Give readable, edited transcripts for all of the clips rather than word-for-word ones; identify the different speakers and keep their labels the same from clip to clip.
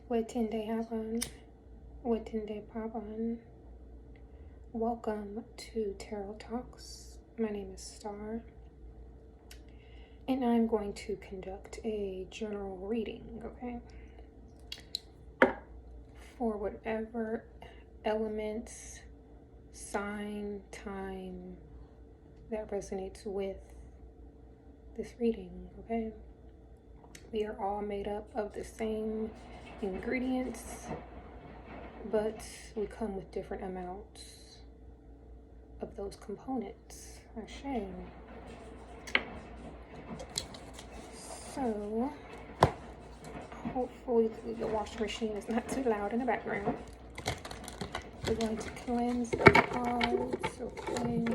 Speaker 1: What did they happen? What did they pop on? Welcome to Tarot Talks. My name is Star, and I'm going to conduct a general reading, okay? For whatever elements, sign, time that resonates with this reading, okay? We are all made up of the same ingredients, but we come with different amounts of those components. A shame. So, hopefully the washing machine is not too loud in the background. We're going to cleanse the cards, okay?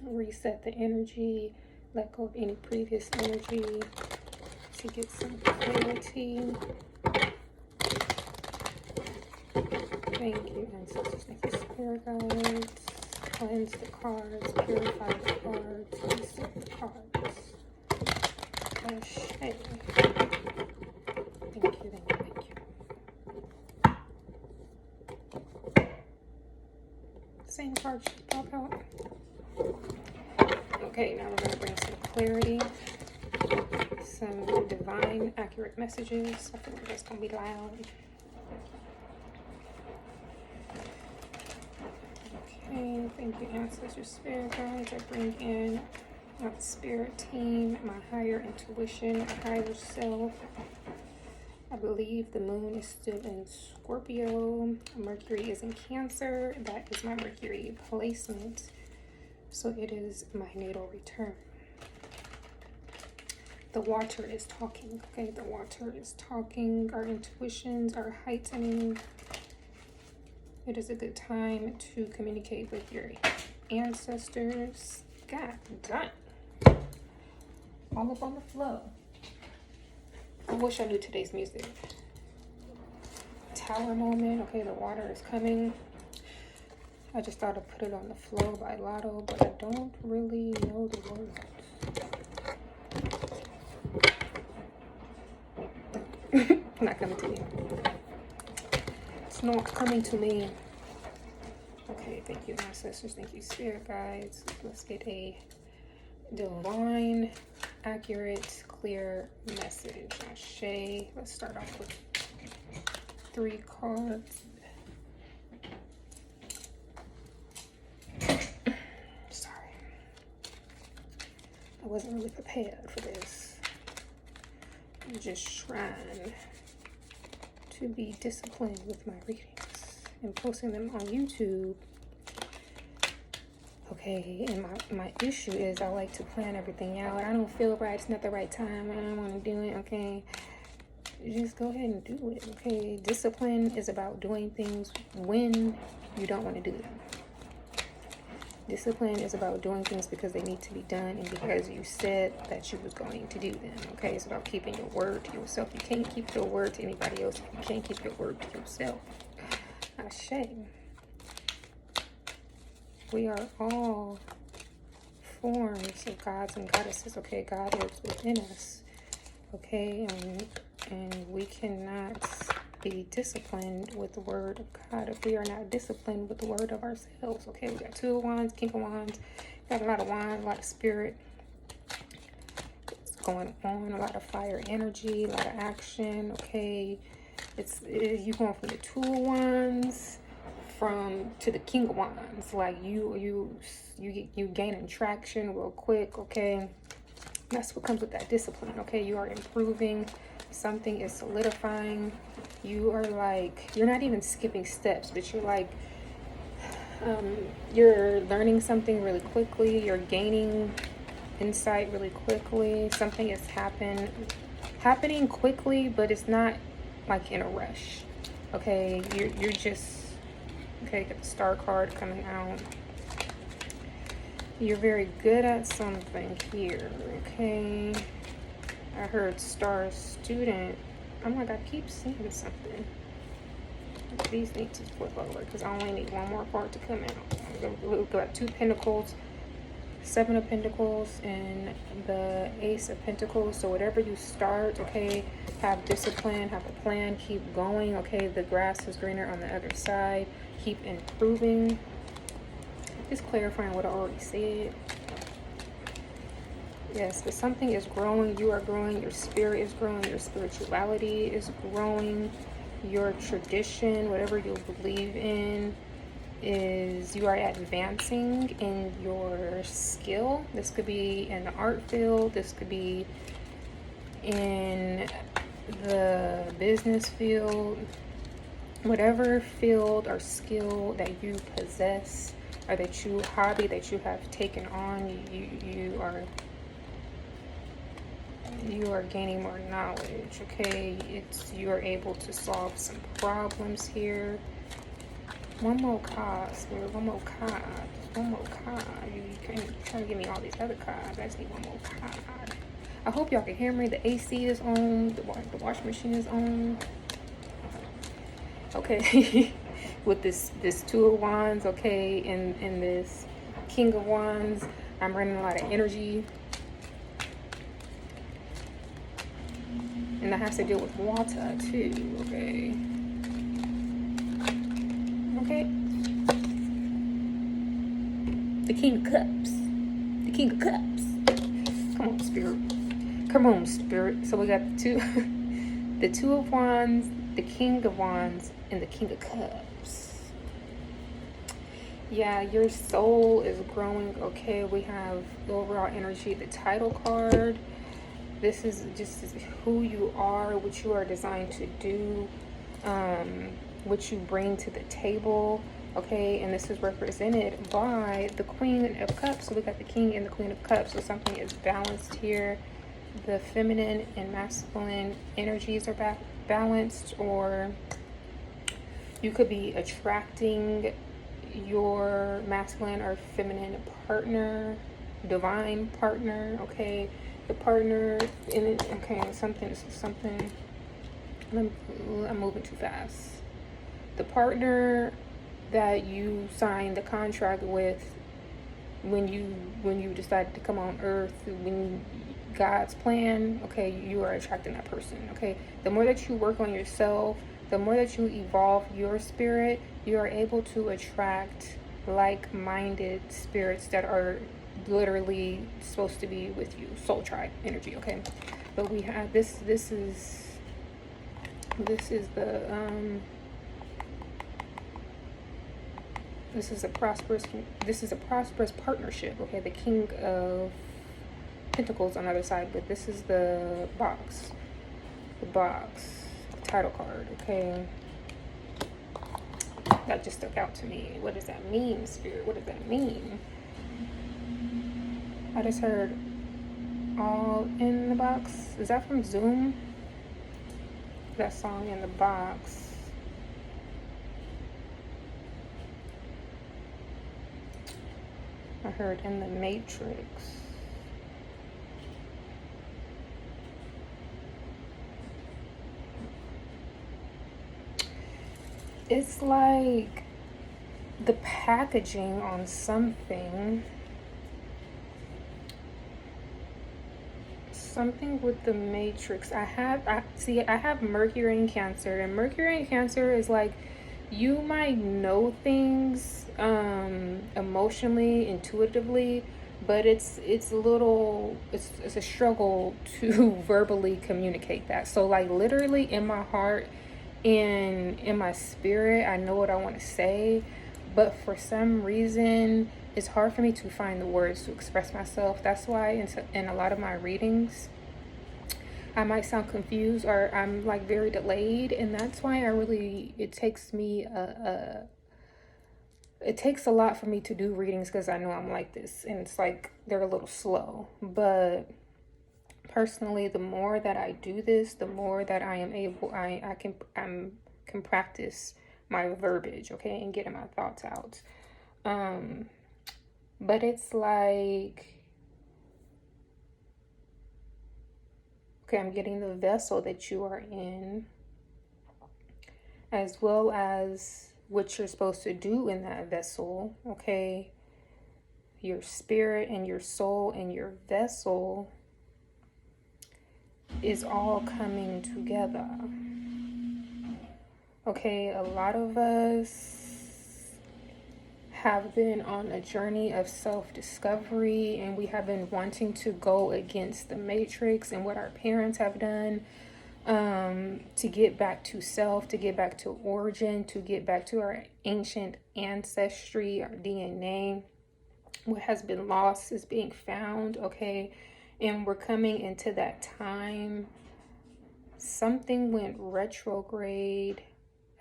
Speaker 1: Reset the energy, let go of any previous energy to get some clarity. Thank you, ancestors. Thank you, spirit guides. Cleanse the cards, purify the cards, reset the cards. Okay. Thank you. Same cards should pop out. Okay, now we're going to bring some clarity, some divine, accurate messages. I feel like that's going to be loud. Okay, thank you, ancestors, spirit guides. I bring in my spirit team, my higher intuition, my higher self. I believe the moon is still in Scorpio. Mercury is in Cancer. That is my Mercury placement. So it is my natal return. The water is talking, okay? The water is talking. Our intuitions are heightening. It is a good time to communicate with your ancestors. God done. All up on the flow. I wish I knew today's music. Tower moment. Okay, the water is coming. I just thought I'd put it on the flow by Lotto, but I don't really know the words. Not coming to me. It's not coming to me. Okay, thank you, ancestors. Thank you, spirit guides. Let's get a divine, accurate, clear message. Ashe. Let's start off with 3 cards. Sorry. I wasn't really prepared for this. I'm just trying to be disciplined with my readings and posting them on YouTube. Okay, and my issue is I like to plan everything out. I don't feel right, it's not the right time, I don't want to do it, okay? Just go ahead and do it, okay? Discipline is about doing things when you don't want to do them. Discipline is about doing things because they need to be done and because you said that you was going to do them, okay? It's about keeping your word to yourself. You can't keep your word to anybody else. You can't keep your word to yourself. Ashe. We are all forms of gods and goddesses, okay? God lives within us, okay? And we cannot be disciplined with the word of God if we are not disciplined with the word of ourselves, okay? We got 2 of Wands, King of Wands, got a lot of wands, a lot of spirit. It's going on, a lot of fire energy, a lot of action, okay? You going from the 2 of Wands to the King of Wands, like you gaining traction real quick, okay? That's what comes with that discipline, okay? You are improving, something is solidifying. You are like, you're not even skipping steps, but you're like, you're learning something really quickly, you're gaining insight really quickly. Something is happening quickly, but it's not like in a rush, okay? You're just, okay, got the Star card coming out. You're very good at something here, okay? I heard Star Student. Oh my God, I keep seeing something. These need to flip over because I only need 1 more card to come out. We've got 2 Pentacles, Seven of Pentacles and the Ace of Pentacles. So whatever you start, okay, have discipline, have a plan, keep going, okay? The grass is greener on the other side. Keep improving. Just clarifying what I already said. Yes, but something is growing. You are growing. Your spirit is growing. Your spirituality is growing. Your tradition, whatever you believe in, is you are advancing in your skill. This could be in the art field. This could be in the business field. Whatever field or skill that you possess, or that you hobby that you have taken on, you are gaining more knowledge, okay? You are able to solve some problems here. One more card, Spirit, one more card. One more card. You can't try to give me all these other cards. I just need one more card. I hope y'all can hear me. The AC is on. The washing machine is on. Okay. With this Two of Wands, okay, and this King of Wands, I'm running a lot of energy. And that has to deal with water too, okay? Okay. The King of Cups. The King of Cups. Come on, Spirit. Come on, Spirit. So we got the Two of Wands, the King of Wands, and the King of Cups. Yeah, your soul is growing, okay? We have the overall energy, the title card. This is just who you are, what you are designed to do, what you bring to the table, okay? And this is represented by the Queen of Cups. So we got the King and the Queen of Cups. So something is balanced here. The feminine and masculine energies are balanced, or you could be attracting your masculine or feminine partner, divine partner, okay? The partner in it, okay, something, I'm moving too fast. The partner that you signed the contract with when you decided to come on earth, when God's plan, okay, you are attracting that person, okay? The more that you work on yourself, the more that you evolve your spirit, you are able to attract like-minded spirits that are literally supposed to be with you. Soul tribe energy, okay? But we have this is a prosperous partnership, okay? The King of Pentacles on the other side, but this is the title card, okay? That just stuck out to me. What does that mean, Spirit? What does that mean? I just heard All in the Box. Is that from Zoom? That song, In the Box. I heard In the Matrix. It's like the packaging on something with the Matrix. I have Mercury in Cancer, and Mercury in Cancer is like, you might know things emotionally, intuitively, but it's a struggle to verbally communicate that. So like literally in my heart, in my spirit, I know what I want to say, but for some reason it's hard for me to find the words to express myself. That's why in a lot of my readings I might sound confused, or I'm like very delayed, and that's why it takes a lot for me to do readings, because I know I'm like this, and it's like they're a little slow. But personally, the more that I do this, the more that I am able, I can practice my verbiage, okay, and getting my thoughts out. But it's like, okay, I'm getting the vessel that you are in, as well as what you're supposed to do in that vessel, okay? your spirit and your soul and your vessel is all coming together. Okay, a lot of us have been on a journey of self-discovery, and we have been wanting to go against the matrix and what our parents have done, to get back to self, to get back to origin, to get back to our ancient ancestry, our DNA. What has been lost is being found, okay? And we're coming into that time. Something went retrograde.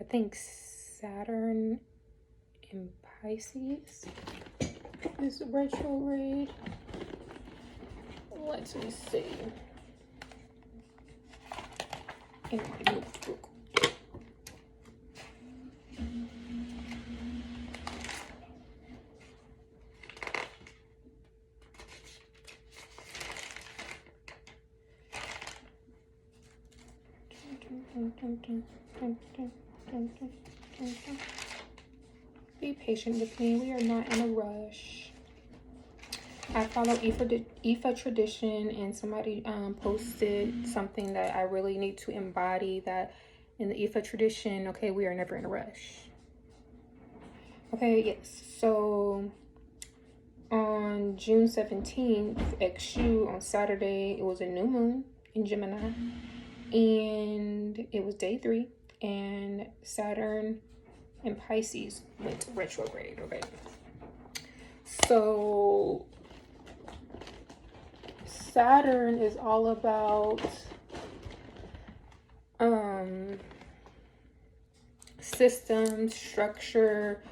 Speaker 1: I think Saturn in Pisces is retrograde. Let me see. Be patient with me. We are not in a rush. I follow Ifa tradition, and somebody posted something that I really need to embody, that in the Ifa tradition, okay, we are never in a rush. Okay, yes. So on June 17th, Exu, on Saturday, it was a new moon in Gemini, and it was day 3, and Saturn in Pisces went retrograde. Okay, so Saturn is all about systems, structure.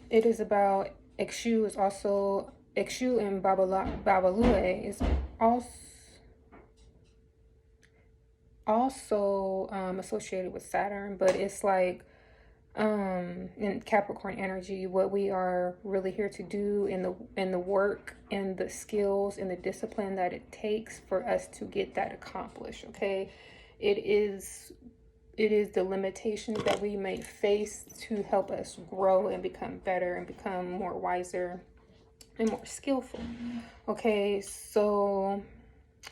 Speaker 1: It is about Exu is also Exu, and Babalue is also associated with Saturn, but it's like in Capricorn energy, what we are really here to do in the work and the skills and the discipline that it takes for us to get that accomplished. Okay, it is the limitations that we may face to help us grow and become better and become more wiser and more skillful. Okay, so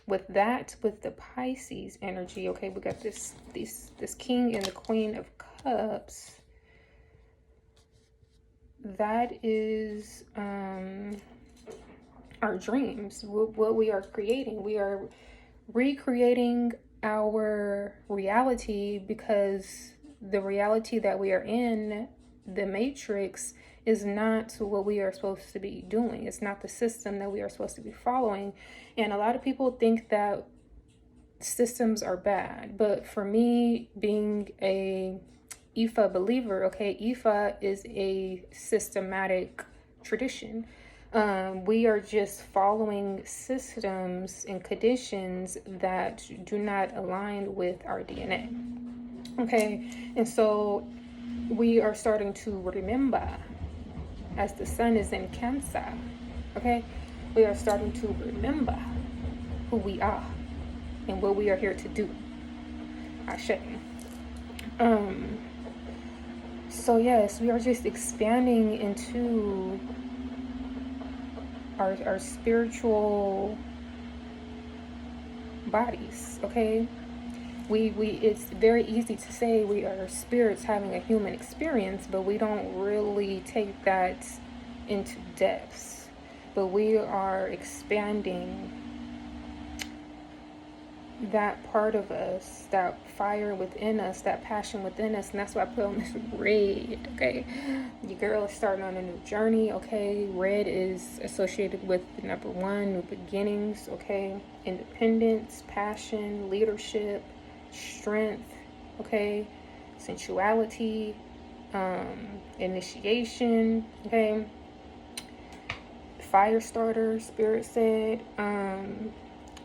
Speaker 1: with the Pisces energy, okay, we got this King and the Queen of Cups. That is our dreams, what we are creating. We are recreating our reality, because the reality that we are in, the matrix, is not what we are supposed to be doing. It's not the system that we are supposed to be following. And a lot of people think that systems are bad, but for me, being a Ifa believer, okay, Ifa is a systematic tradition. We are just following systems and conditions that do not align with our DNA. Okay, and so we are starting to remember, as the sun is in Cancer, okay, we are starting to remember who we are and what we are here to do. Ashe. So yes, we are just expanding into our spiritual bodies, okay? We it's very easy to say we are spirits having a human experience, but we don't really take that into depths. But we are expanding that part of us, that fire within us, that passion within us, and that's why I put on this red. Okay, your girl is starting on a new journey. Okay, red is associated with the number 1, new beginnings. Okay, independence, passion, leadership, strength. Okay, sensuality, initiation. Okay, fire starter, spirit said.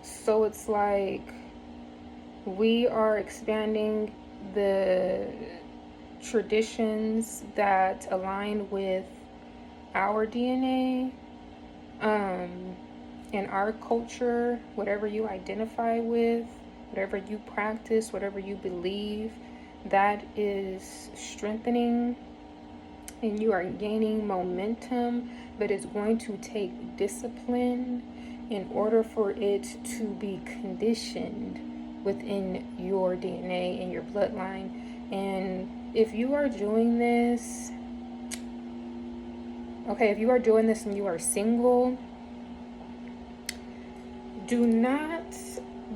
Speaker 1: So it's like we are expanding the traditions that align with our DNA, and our culture, whatever you identify with, whatever you practice, whatever you believe, that is strengthening and you are gaining momentum, but it's going to take discipline in order for it to be conditioned within your DNA and your bloodline. And if you are doing this, okay, if you are doing this and you are single, do not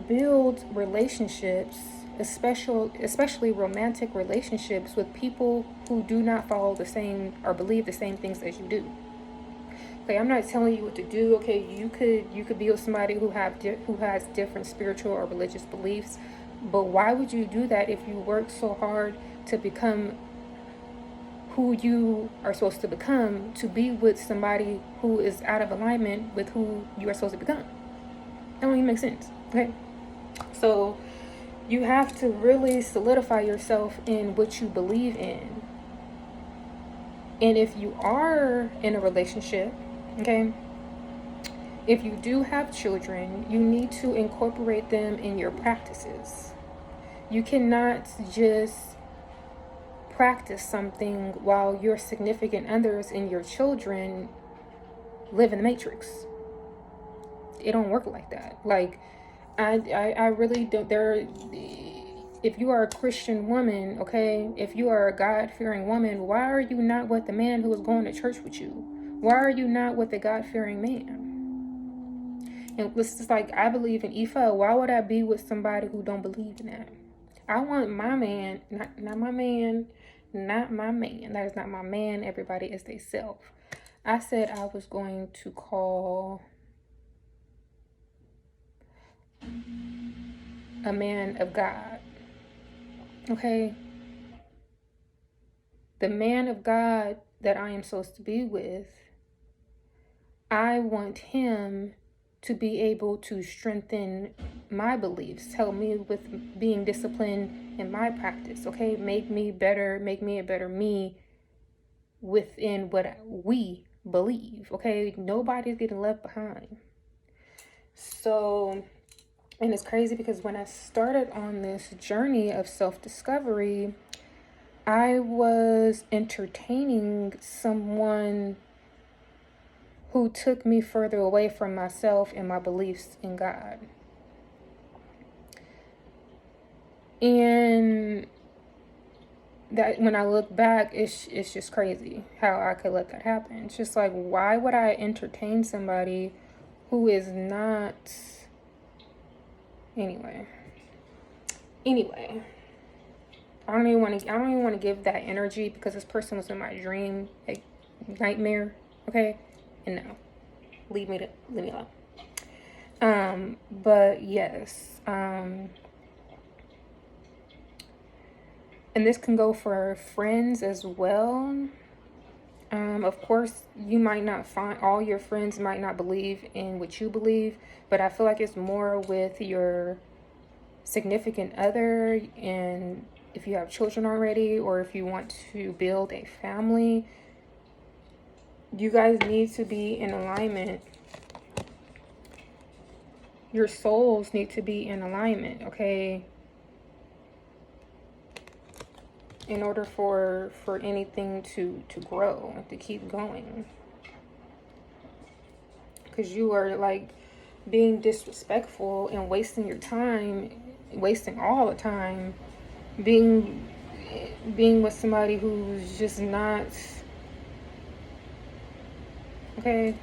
Speaker 1: build relationships, especially romantic relationships, with people who do not follow the same or believe the same things as you do. Okay, I'm not telling you what to do. Okay, you could be with somebody who has different spiritual or religious beliefs, but why would you do that if you work so hard to become who you are supposed to become, to be with somebody who is out of alignment with who you are supposed to become? That don't even make sense. Okay, so you have to really solidify yourself in what you believe in. And if you are in a relationship, okay, if you do have children, you need to incorporate them in your practices. You cannot just practice something while your significant others and your children live in the matrix. It don't work like that. Like, I really don't. If you are a Christian woman, okay, if you are a God-fearing woman, why are you not with the man who was going to church with you? Why are you not with the God-fearing man? And it's just like, I believe in Ifa. Why would I be with somebody who don't believe in that? I want my man, not my man, not my man. That is not my man. Everybody is they self. I said I was going to call a man of God. Okay? The man of God that I am supposed to be with, I want him to be able to strengthen my beliefs, help me with being disciplined in my practice, okay? Make me a better me within what we believe, okay? Nobody's getting left behind. So, and it's crazy because when I started on this journey of self-discovery, I was entertaining someone who took me further away from myself and my beliefs in God. And that, when I look back, it's just crazy how I could let that happen. It's just like, why would I entertain somebody who is not... Anyway, I don't even want to give that energy, because this person was in my dream, like, nightmare. Okay, and no, leave me alone. But yes, and this can go for friends as well. Of course, you might not find, all your friends might not believe in what you believe, but I feel like it's more with your significant other, and if you have children already, or if you want to build a family, you guys need to be in alignment. Your souls need to be in alignment, okay? In order for anything to grow, to keep going. Because you are like being disrespectful and wasting your time, wasting all the time, being with somebody who's just not... Okay,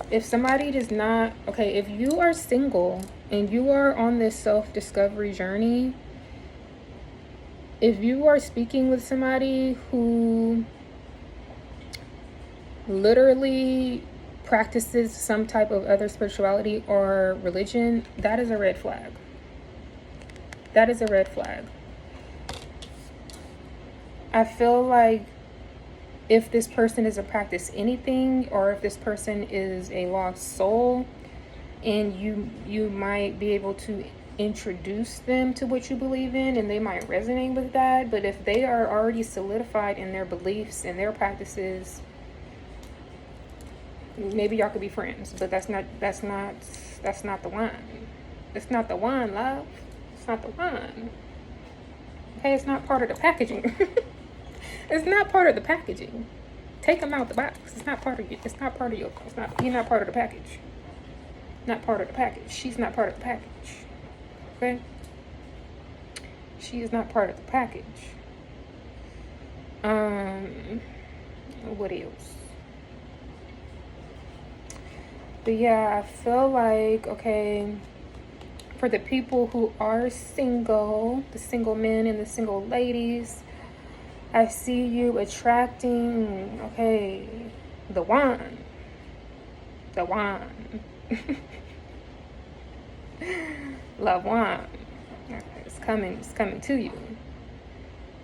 Speaker 1: if somebody does not... Okay, if you are single and you are on this self-discovery journey, if you are speaking with somebody who literally practices some type of other spirituality or religion, that is a red flag. That is a red flag. I feel like if this person doesn't practice anything, or if this person is a lost soul, and you might be able to introduce them to what you believe in, and they might resonate with that, but if they are already solidified in their beliefs and their practices, maybe y'all could be friends, but that's not the one. It's not the one, love. It's not the one. Okay, it's not part of the packaging. It's not part of the packaging. Take them out the box. It's not part of you. It's not part of your. It's not. You're not part of the package. Not part of the package. She's not part of the package. Okay. She is not part of the package. What else? But yeah, I feel like, okay, for the people who are single, the single men and the single ladies, I see you attracting, okay, the one. The one. Love one. It's coming to you.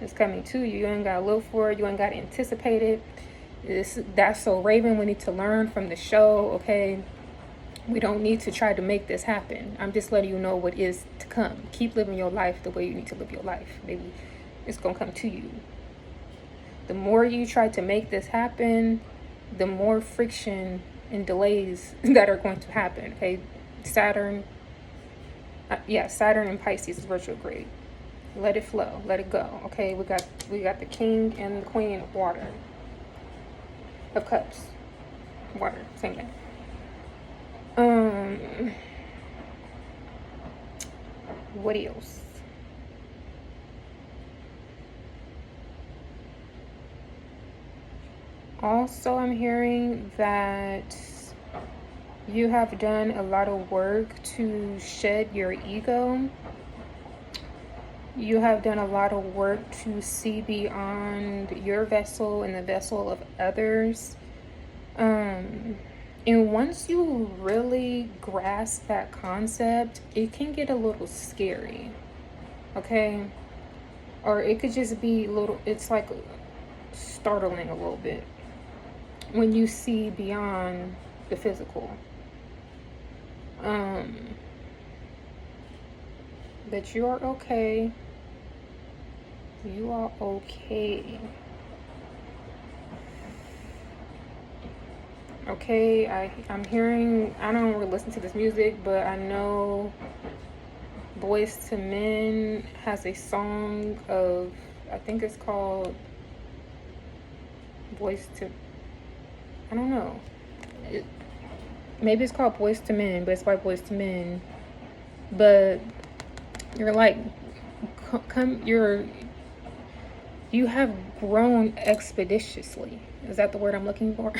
Speaker 1: It's coming to you. You ain't gotta look for it. You ain't gotta anticipate it. That's so Raven. We need to learn from the show, okay? We don't need to try to make this happen. I'm just letting you know what is to come. Keep living your life the way you need to live your life. Baby, it's gonna come to you. The more you try to make this happen, the more friction and delays that are going to happen, okay? Saturn and Pisces is retrograde. Let it flow. Let it go. Okay, we got the King and the Queen of Water. Of Cups. Water. Same thing. What else? Also, I'm hearing that you have done a lot of work to shed your ego. You have done a lot of work to see beyond your vessel and the vessel of others. And once you really grasp that concept, it can get a little scary. Okay? Or it could just be it's like startling a little bit when you see beyond the physical. But you are okay. You are okay. Okay, I'm hearing, I don't really listen to this music, but I know Boys to Men has a song of, I think it's called I don't know. Maybe it's called Boys to Men, but it's by Boys to Men. But you're like, you have grown expeditiously. Is that the word I'm looking for?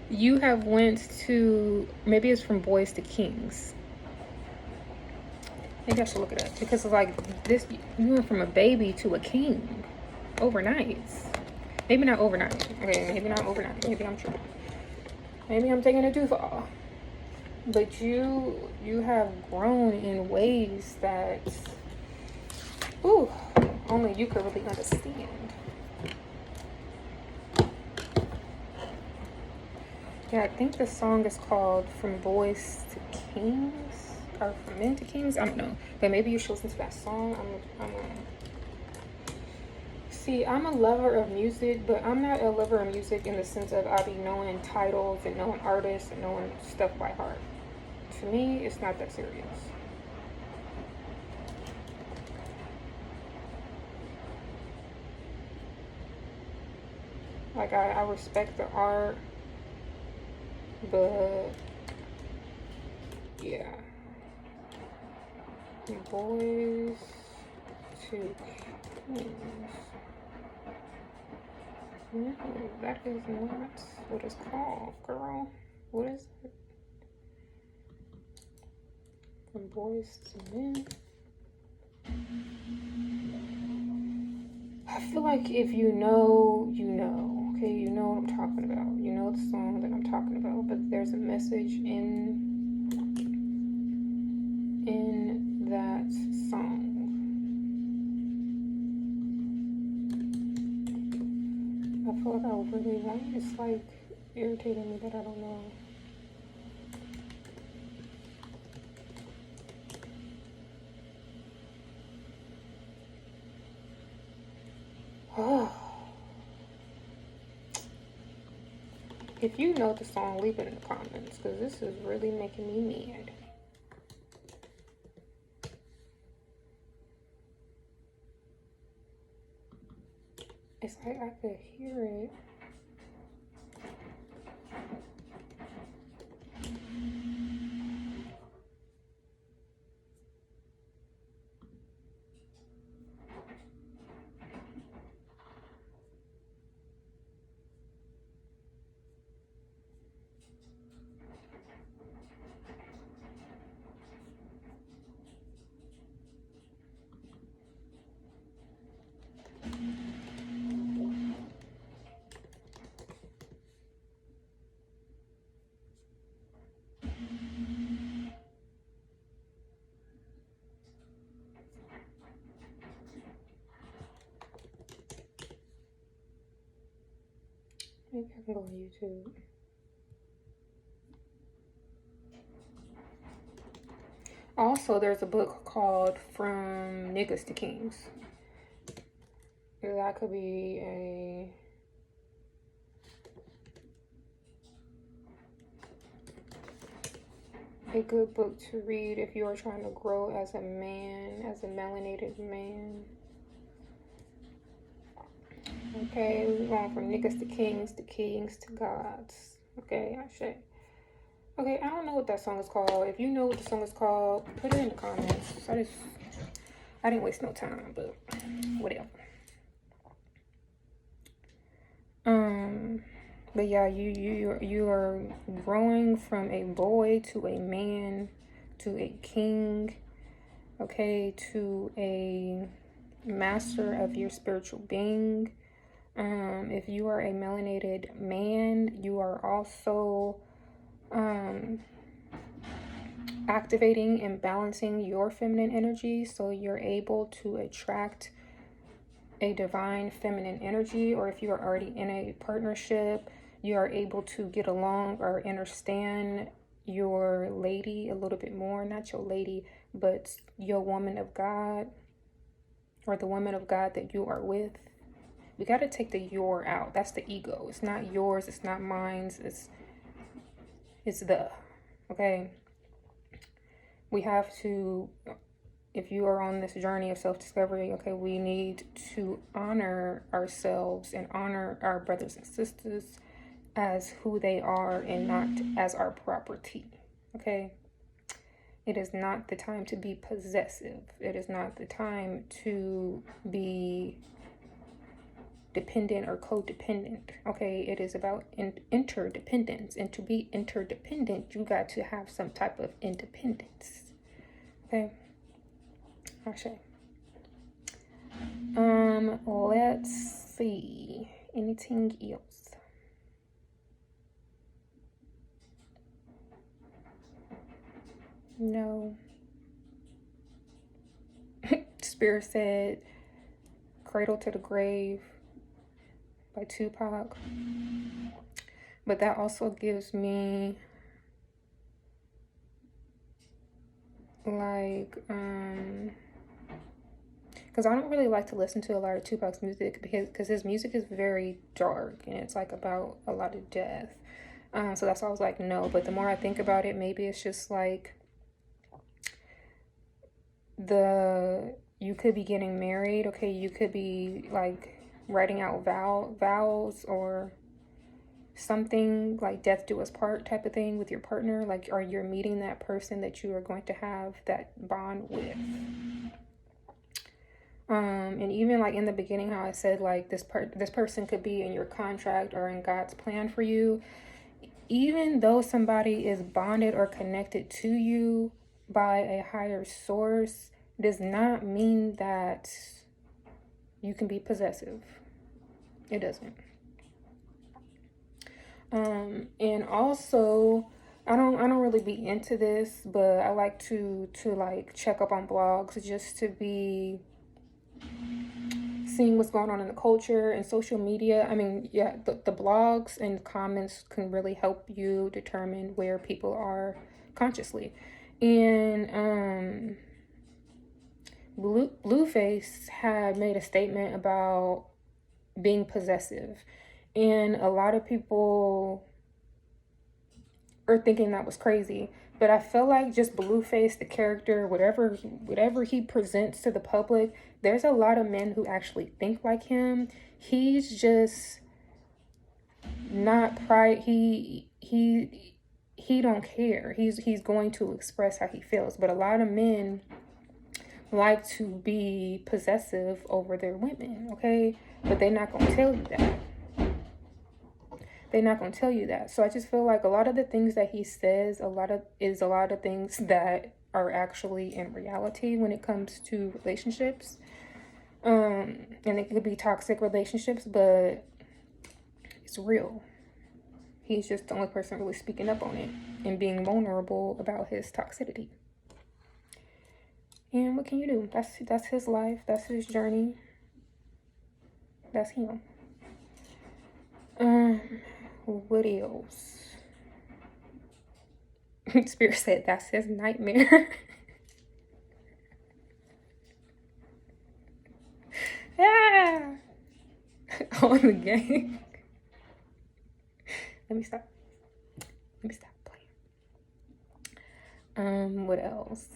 Speaker 1: You have went to, maybe it's from Boys to Kings. Maybe I should look it up, because it's like this, you went from a baby to a king overnight. Maybe not overnight. Okay, maybe not overnight. Maybe I'm tripping. Maybe I'm taking it too far. But you have grown in ways that, only you could really understand. Yeah, I think the song is called From Boys to Kings, or From Men to Kings. I don't know, but maybe you should listen to that song. See, I'm a lover of music, but I'm not a lover of music in the sense of I be knowing titles and knowing artists and knowing stuff by heart. To me, it's not that serious. Like, I respect the art, but yeah. Boys to Kings. No, that is not what it's called, girl. What is it? From Boys to Men. I feel like if you know, you know. Okay, you know what I'm talking about. You know the song that I'm talking about. But there's a message in that song. I feel like I really want. It's like irritating me that I don't know. If you know the song, leave it in the comments, because this is really making me mad. It's like I could hear it. Maybe I can go on YouTube. Also, there's a book called From Niggas to Kings. That could be a good book to read if you are trying to grow as a man, as a melanated man. Okay, we're going from niggas to kings to gods. Okay, I say. Okay, I don't know what that song is called. If you know what the song is called, put it in the comments. I didn't waste no time, but whatever. But yeah, you are growing from a boy to a man to a king, okay, to a master of your spiritual being. If you are a melanated man, you are also activating and balancing your feminine energy, so you're able to attract a divine feminine energy. Or if you are already in a partnership, you are able to get along or understand your lady a little bit more. Not your lady, but your woman of God, or the woman of God that you are with. We got to take the your out. That's the ego. It's not yours, it's not mine, it's the, okay? We have to, if you are on this journey of self-discovery, okay, we need to honor ourselves and honor our brothers and sisters as who they are and not as our property, okay? It is not the time to be possessive. It is not the time to be dependent or codependent, okay? It is about interdependence, and to be interdependent, you got to have some type of independence, okay? Actually, let's see, anything else? No. Spirit said Cradle to the Grave by Tupac. But that also gives me like because I don't really like to listen to a lot of Tupac's music because his music is very dark and it's like about a lot of death. So that's why I was like, no. But the more I think about it, maybe it's just like you could be getting married, okay? You could be like writing out vows or something like death do us part type of thing with your partner, like, or you're meeting that person that you are going to have that bond with. And even like in the beginning, how I said like this person could be in your contract or in God's plan for you. Even though somebody is bonded or connected to you by a higher source, does not mean that you can be possessive. It doesn't. And also, I don't really be into this, but I like to like check up on blogs just to be seeing what's going on in the culture and social media. I mean, yeah, the blogs and comments can really help you determine where people are consciously. And Blueface had made a statement about being possessive, and a lot of people are thinking that was crazy. But I feel like just Blueface, the character, whatever he presents to the public, there's a lot of men who actually think like him. He's just not pride. He don't care. He's going to express how he feels. But a lot of men like to be possessive over their women, okay? But they're not gonna tell you that. They're not going to tell you that. So I just feel like a lot of the things that he says, a lot of things that are actually in reality when it comes to relationships. And it could be toxic relationships, but it's real. He's just the only person really speaking up on it and being vulnerable about his toxicity. And what can you do? That's his life. That's his journey. That's him. What else? Spirit said that's his nightmare. Yeah. On the game. Let me stop playing. What else?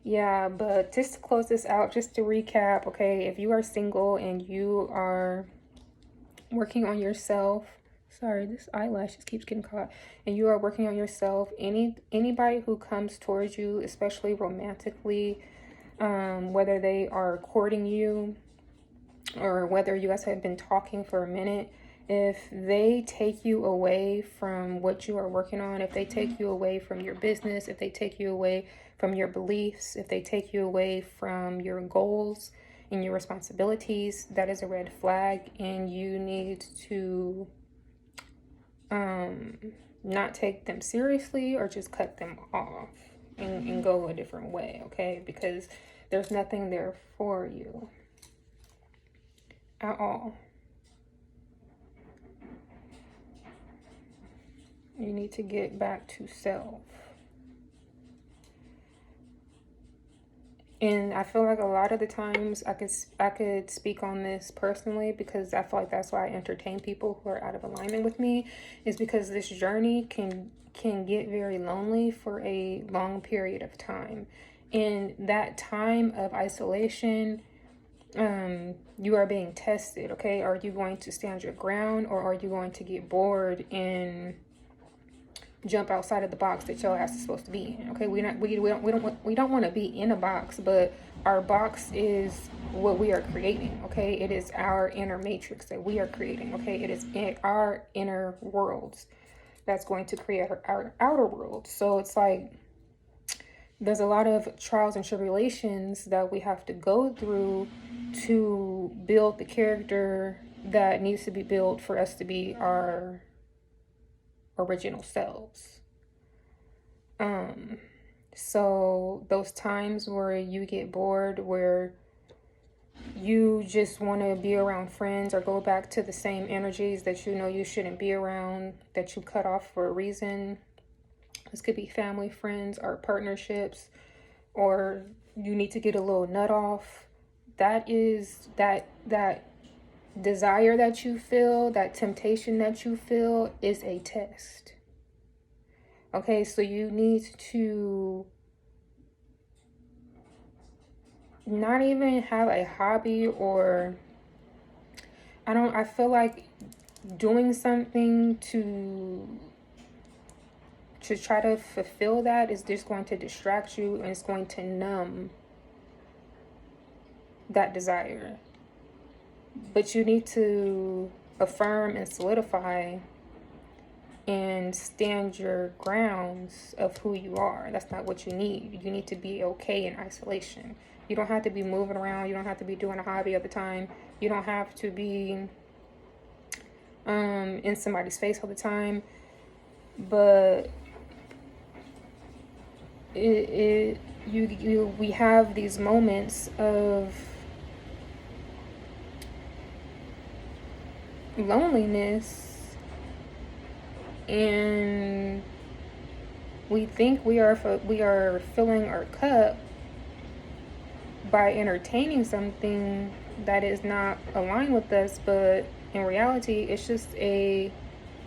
Speaker 1: Yeah, but just to close this out, just to recap, okay, if you are single and you are working on yourself, sorry, this eyelash just keeps getting caught, and you are working on yourself, anybody who comes towards you, especially romantically, whether they are courting you or whether you guys have been talking for a minute, if they take you away from what you are working on, if they take you away from your business, if they take you away from your beliefs, if they take you away from your goals and your responsibilities, that is a red flag, and you need to not take them seriously or just cut them off and go a different way, okay? Because there's nothing there for you at all. You need to get back to self. And I feel like a lot of the times I could speak on this personally, because I feel like that's why I entertain people who are out of alignment with me, is because this journey can get very lonely for a long period of time. In that time of isolation, you are being tested, okay? Are you going to stand your ground, or are you going to get bored and jump outside of the box that your ass is supposed to be in? Okay, we don't want to be in a box, but our box is what we are creating, okay? It is our inner matrix that we are creating, okay? It is in our inner worlds that's going to create our outer world. So it's like there's a lot of trials and tribulations that we have to go through to build the character that needs to be built for us to be our original selves. So those times where you get bored, where you just want to be around friends or go back to the same energies that you know you shouldn't be around, that you cut off for a reason. This could be family, friends, or partnerships, or you need to get a little nut off. That is that desire that you feel, that temptation that you feel, is a test. Okay, so you need to not even have a hobby, or I feel like doing something to try to fulfill that is just going to distract you, and it's going to numb that desire. But you need to affirm and solidify and stand your grounds of who you are. That's not what you need. You need to be okay in isolation. You don't have to be moving around. You don't have to be doing a hobby at the time. You don't have to be in somebody's face all the time. But we have these moments of loneliness, and we think we are filling our cup by entertaining something that is not aligned with us, but in reality it's just a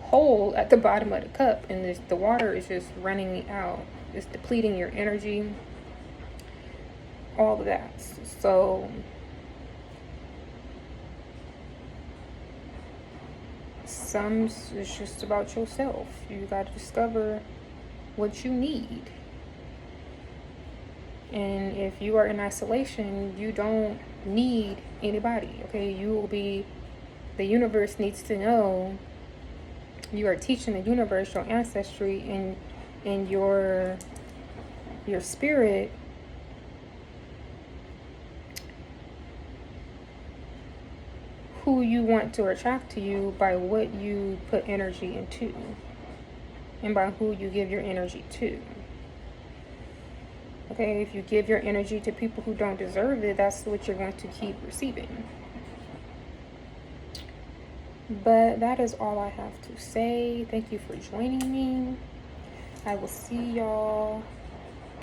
Speaker 1: hole at the bottom of the cup, and the water is just running out. It's depleting your energy, all of that. So some is just about yourself. You got to discover what you need. And if you are in isolation, you don't need anybody, okay? You will be, the universe needs to know, you are teaching the universe, your ancestry, and your spirit who you want to attract to you by what you put energy into and by who you give your energy to. Okay, if you give your energy to people who don't deserve it, that's what you're going to keep receiving. But that is all I have to say. Thank you for joining me. I will see y'all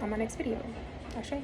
Speaker 1: on my next video. Ashe.